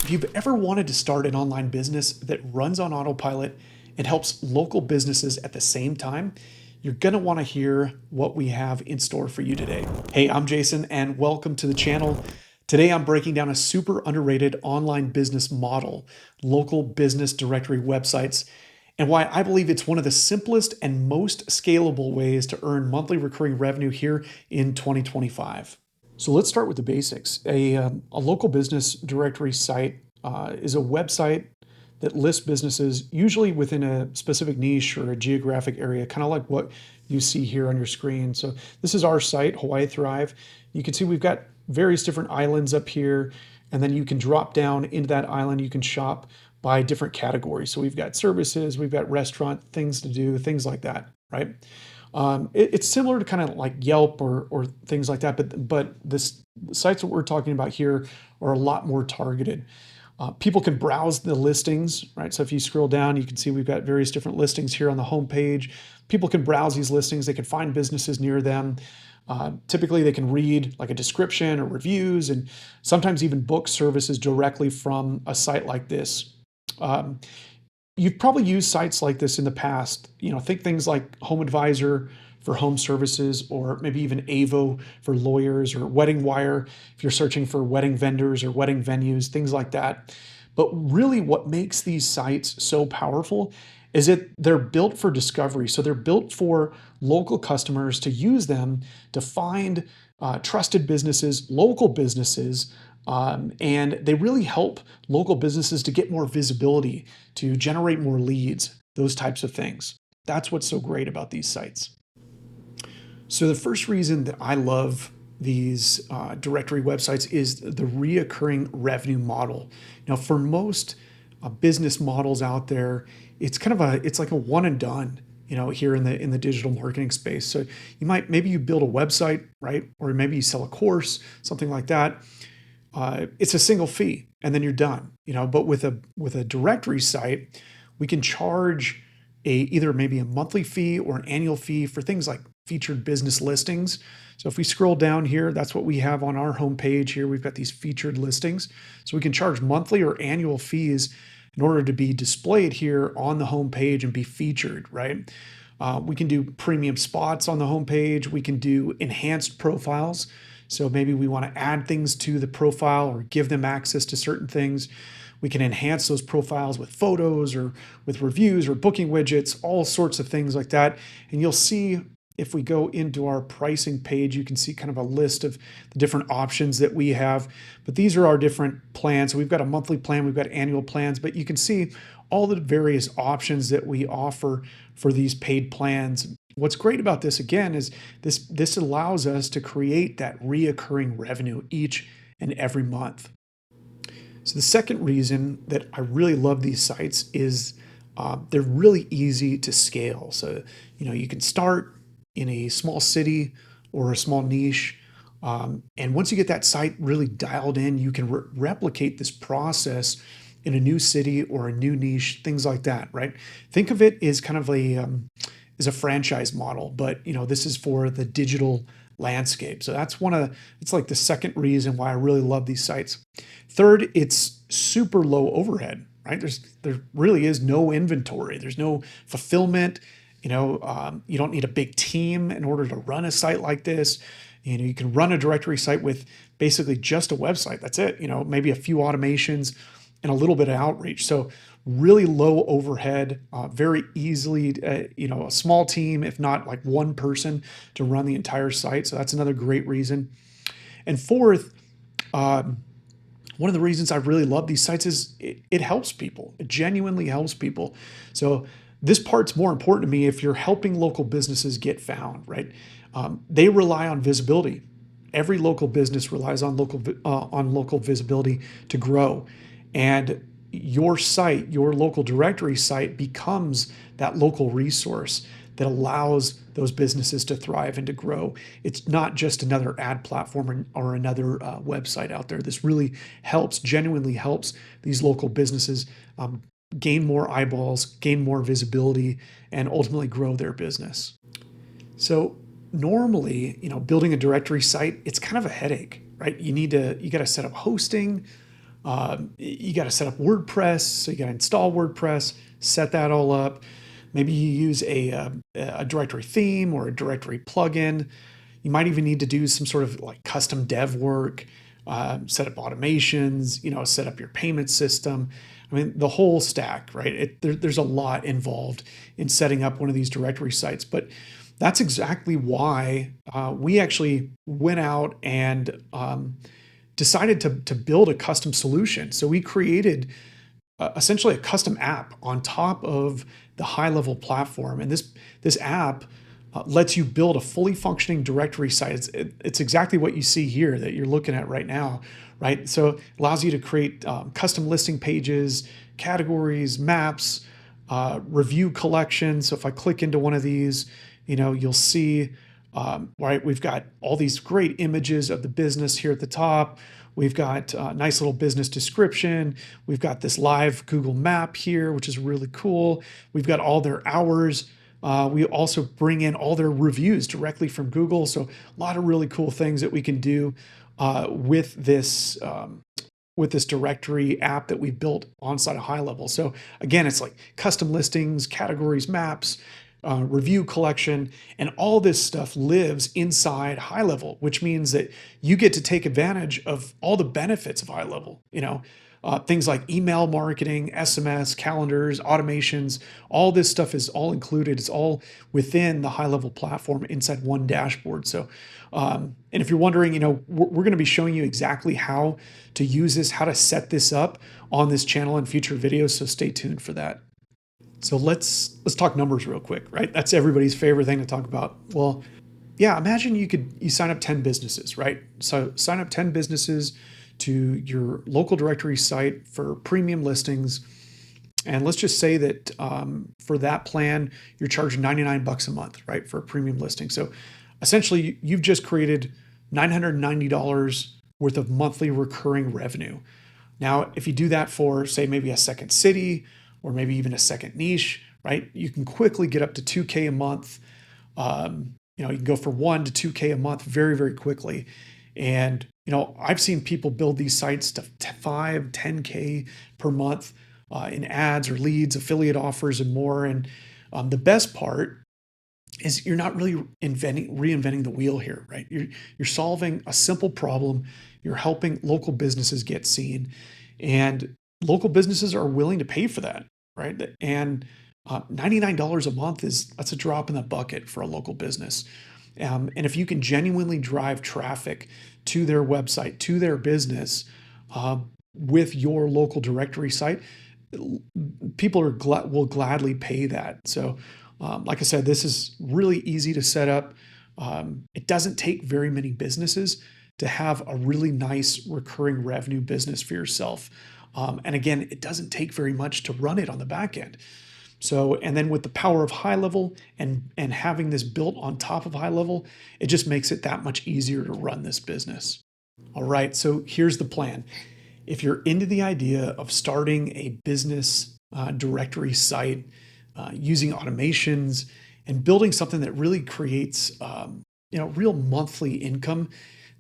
If you've ever wanted to start an online business that runs on autopilot and helps local businesses at the same time, you're going to want to hear what we have in store for you today. Hey, I'm Jason and welcome to the channel. Today I'm breaking down a super underrated online business model, local business directory websites, and why I believe it's one of the simplest and most scalable ways to earn monthly recurring revenue here in 2025. So let's start with the basics. A local business directory site is a website that lists businesses usually within a specific niche or a geographic area, kind of like what you see here on your screen. So this is our site, Hawaii Thrive. You can see we've got various different islands up here, and then you can drop down into that island. You can shop by different categories. So we've got services, we've got restaurant, things to do, things like that, right? It's similar to kind of like Yelp or things like that, but the sites that we're talking about here are a lot more targeted. People can browse the listings, right? So if you scroll down, you can see we've got various different listings here on the home page. People can browse these listings. They can find businesses near them. Typically, they can read like a description or reviews, and sometimes even book services directly from a site like this. You've probably used sites like this in the past. Think things like Home Advisor for home services, or maybe even Avo for lawyers, or Wedding Wire if you're searching for wedding vendors or wedding venues, things like that. But really what makes these sites so powerful is that they're built for discovery. So they're built for local customers to use them to find trusted businesses, local businesses, and they really help local businesses to get more visibility, to generate more leads, those types of things. That's what's so great about these sites. So the first reason that I love these directory websites is the reoccurring revenue model. Now, for most business models out there, it's like a one and done. Here in the digital marketing space. So maybe you build a website, right? Or maybe you sell a course, something like that. It's a single fee and then you're done. But with a directory site, we can charge either maybe a monthly fee or an annual fee for things like featured business listings. So if we scroll down here, that's what we have on our homepage here. We've got these featured listings. So we can charge monthly or annual fees in order to be displayed here on the homepage and be featured, right? We can do premium spots on the homepage. We can do enhanced profiles. So maybe we want to add things to the profile or give them access to certain things. We can enhance those profiles with photos or with reviews or booking widgets, all sorts of things like that. And you'll see if we go into our pricing page, you can see kind of a list of the different options that we have. But these are our different plans. So we've got a monthly plan, we've got annual plans, but you can see all the various options that we offer for these paid plans. What's great about this, again, is this allows us to create that reoccurring revenue each and every month. So the second reason that I really love these sites is they're really easy to scale. So, you can start in a small city or a small niche. And once you get that site really dialed in, you can replicate this process in a new city or a new niche, things like that, right? Think of it as kind of a franchise model, but this is for the digital landscape. So it's like the second reason why I really love these sites. Third, it's super low overhead, right? There really is no inventory. There's no fulfillment. You don't need a big team in order to run a site like this. You can run a directory site with basically just a website. That's it. Maybe a few automations and a little bit of outreach. So really low overhead, very easily, a small team, if not like one person to run the entire site. So that's another great reason. And fourth, one of the reasons I really love these sites is it helps people. It genuinely helps people. So this part's more important to me if you're helping local businesses get found, right? They rely on visibility. Every local business relies on local visibility to grow. And your site, your local directory site, becomes that local resource that allows those businesses to thrive and to grow. It's not just another ad platform or another website out there. This really genuinely helps these local businesses gain more eyeballs, gain more visibility, and ultimately grow their business. So normally, building a directory site, it's kind of a headache, right? You got to set up hosting. You got to set up WordPress, so you got to install WordPress, set that all up. Maybe you use a directory theme or a directory plugin. You might even need to do some sort of like custom dev work, set up automations, set up your payment system. I mean, the whole stack, right? There's a lot involved in setting up one of these directory sites, but that's exactly why we actually went out and decided to build a custom solution. So we created essentially a custom app on top of the HighLevel platform. And this app lets you build a fully functioning directory site. It's exactly what you see here that you're looking at right now, right? So it allows you to create custom listing pages, categories, maps, review collections. So if I click into one of these, you'll see, right, we've got all these great images of the business here at the top. We've got a nice little business description. We've got this live Google map here, which is really cool. We've got all their hours. We also bring in all their reviews directly from Google. So a lot of really cool things that we can do with this directory app that we built onside of HighLevel. So again, it's like custom listings, categories, maps, review collection, and all this stuff lives inside HighLevel, which means that you get to take advantage of all the benefits of HighLevel. Things like email marketing, SMS, calendars, automations, all this stuff is all included. It's all within the HighLevel platform inside one dashboard. So, and if you're wondering, we're going to be showing you exactly how to use this, how to set this up on this channel in future videos. So stay tuned for that. So let's talk numbers real quick, right? That's everybody's favorite thing to talk about. Well, yeah, imagine you sign up 10 businesses, right? So sign up 10 businesses to your local directory site for premium listings. And let's just say that for that plan, you're charging $99 a month, right? For a premium listing. So essentially you've just created $990 worth of monthly recurring revenue. Now, if you do that for, say, maybe a second city or maybe even a second niche, right? You can quickly get up to 2K a month. You can go from 1 to 2K a month very, very quickly. And, I've seen people build these sites to 5, 10K per month in ads or leads, affiliate offers, and more. And the best part is you're not really reinventing the wheel here, right? You're solving a simple problem. You're helping local businesses get seen, and local businesses are willing to pay for that, right? And $99 a month that's a drop in the bucket for a local business. And if you can genuinely drive traffic to their website, to their business with your local directory site, people will gladly pay that. So like I said, this is really easy to set up. It doesn't take very many businesses to have a really nice recurring revenue business for yourself. And again, it doesn't take very much to run it on the back end. So, and then with the power of HighLevel and having this built on top of HighLevel, it just makes it that much easier to run this business. All right, so here's the plan. If you're into the idea of starting a business directory site, using automations and building something that really creates, real monthly income,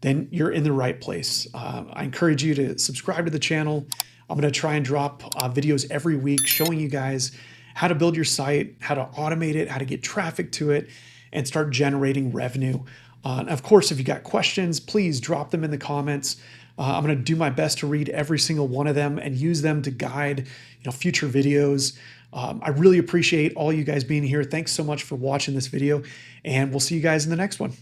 then you're in the right place. I encourage you to subscribe to the channel. I'm going to try and drop videos every week showing you guys how to build your site, how to automate it, how to get traffic to it, and start generating revenue. And of course, if you got questions, please drop them in the comments. I'm going to do my best to read every single one of them and use them to guide future videos. I really appreciate all you guys being here. Thanks so much for watching this video, and we'll see you guys in the next one.